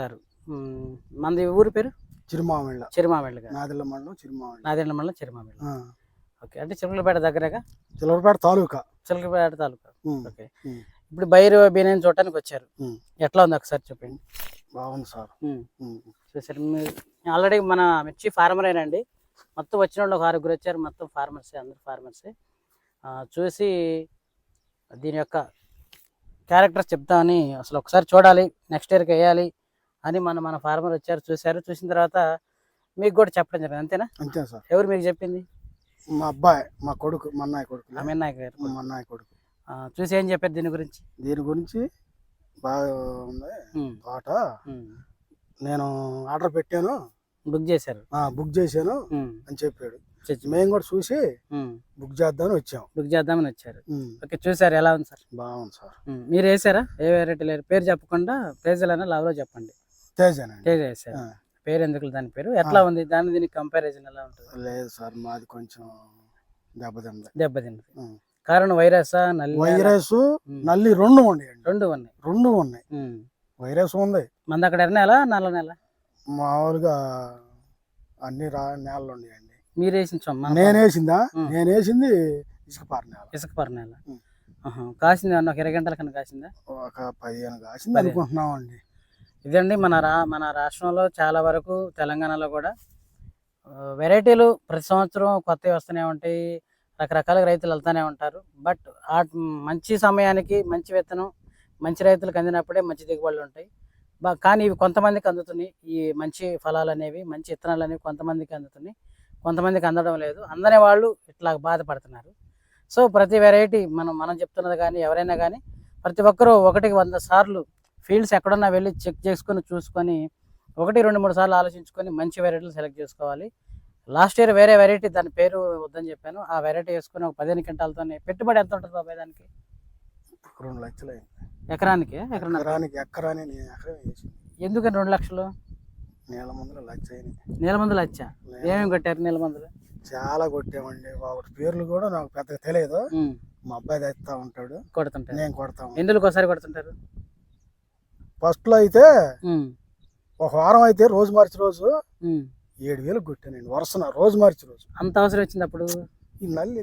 గారు మనది ఊరి పేరు చిరుమామిళ్ళ చిరుమామిళ్ళ గారు. నాదిళ్ళ మండలం చిరుమామిళ్ళ. నాదెండ్ల మండలం చిరుమామిళ్ళ. ఓకే, అంటే చిలకలపేట దగ్గరగా. చిలకలపేట తాలూకా. చిలకలపేట తాలూకా. ఓకే, ఉమ్. ఇప్పుడు బైరు బిర్యానీ చూడటానికి వచ్చారు. ఎట్లా ఉంది ఒకసారి చెప్పండి. బాగుంది సార్. చూసారు మీరు ఆల్రెడీ మన మిర్చి ఫార్మరేనండి. మొత్తం వచ్చిన వాళ్ళు ఒక 6 వచ్చారు. మొత్తం ఫార్మర్సే, అందరు ఫార్మర్సే. చూసి దీని యొక్క క్యారెక్టర్స్ చెప్తామని, అసలు ఒకసారి చూడాలి, నెక్స్ట్ ఇయర్కి వేయాలి అని మన ఫార్మర్ వచ్చారు, చూశారు. చూసిన తర్వాత మీకు కూడా చెప్పడం జరిగింది, అంతేనా? అంతే సార్. ఎవరు మీకు చెప్పింది? మా అబ్బాయి, మా కొడుకు, మా అన్నయ్య కొడుకు. అన్నయ్య గారు. మా అన్నయ్య కొడుకు చూసి ఏం చెప్పారు దీని గురించి? దీని గురించి బాగా ఉంది తోట. నేను ఆర్డర్ పెట్టాను, బుక్ చేశారు. బుక్ చేశాను అని చెప్పాడు. మేము కూడా చూసి బుక్ చేద్దామని వచ్చాము. బుక్ చేద్దామని వచ్చారు. ఓకే, చూసారు, ఎలా ఉంది సార్? బాగుంది సార్. మీరు వేసారా? ఏ వెరైటీ లేరు, పేరు చెప్పకుండా తేజలైనా లావ్లో చెప్పండి. తేజ వేసారు. పేరు ఎందుకు దాని పేరు? ఎట్లా ఉంది దాని దీనికి కంపారిజన్ ఎలా ఉంటుంది? లేదు సార్, మాది కొంచెం దెబ్బతింది. కారణం వైరస్, వైరస్ నల్లి రెండు ఉన్నాయి. వైరస్ ఉంది. మన అక్కడ ఎర్ర నేల, నల్ల నేల, మామూలుగా అన్ని నేలలు ఉన్నాయండి. మీరు వేసిన నేను వేసింది ఇసుకపార నేల. కాసింది అన్న ఒక 20 గంటల కన్నా కాసిందా? ఒక 15 కాసింది అనుకుంటున్నామండి. ఇదండి మన రాష్ట్రంలో చాలా వరకు, తెలంగాణలో కూడా వెరైటీలు ప్రతి సంవత్సరం కొత్తవి వస్తూనే ఉంటాయి. రకరకాలుగా రైతులు వెళ్తూనే ఉంటారు. బట్ మంచి సమయానికి మంచి విత్తనం మంచి రైతులకు అందినప్పుడే మంచి దిగుబడులు ఉంటాయి. కానీ ఇవి కొంతమందికి అందుతున్నాయి. ఈ మంచి ఫలాలు అనేవి, మంచి విత్తనాలు అనేవి కొంతమందికి అందుతున్నాయి, కొంతమందికి అందడం లేదు. అందనే వాళ్ళు ఇట్లా బాధపడుతున్నారు. సో ప్రతి వెరైటీ మనం చెప్తున్నది కానీ ఎవరైనా కానీ ప్రతి ఒక్కరూ 100 సార్లు ఫీల్డ్స్ ఎక్కడున్నా వెళ్ళి చెక్ చేసుకొని చూసుకొని 1, 2, 3 సార్లు ఆలోచించుకొని మంచి వెరైటీలు సెలెక్ట్ చేసుకోవాలి. లాస్ట్ ఇయర్ వేరే వెరైటీ, దాని పేరు వద్దని చెప్పాను, ఆ వెరైటీ వేసుకొని ఒక 15 క్వింటాలతో. పెట్టుబడి ఎంత ఉంటుంది బాబాయ్ దానికి? 2 లక్షలు ఎకరానికి. ఎందుకని 2 లక్షలు? నీళ్ళ మందులు లక్ష. ఏమేమి కొట్టారు నీళ్ళ మందులు? చాలా కొట్టామండి. వాటి పేర్లు కూడా నాకు పెద్దగా తెలియదు. మా అబ్బాయి తెస్తా ఉంటాడు, కొడుతుంటాడు, నేను కొడతాను. ఎందుకు ఒకసారి కొడుతుంటారు? ఫస్ట్ లో అయితే ఒక వారం అయితే రోజు మార్చి రోజు 7,000 కొట్టానండి వరుసన. రోజు మార్చి రోజు అంత అవసరం వచ్చింది అప్పుడు. ఈ నల్లి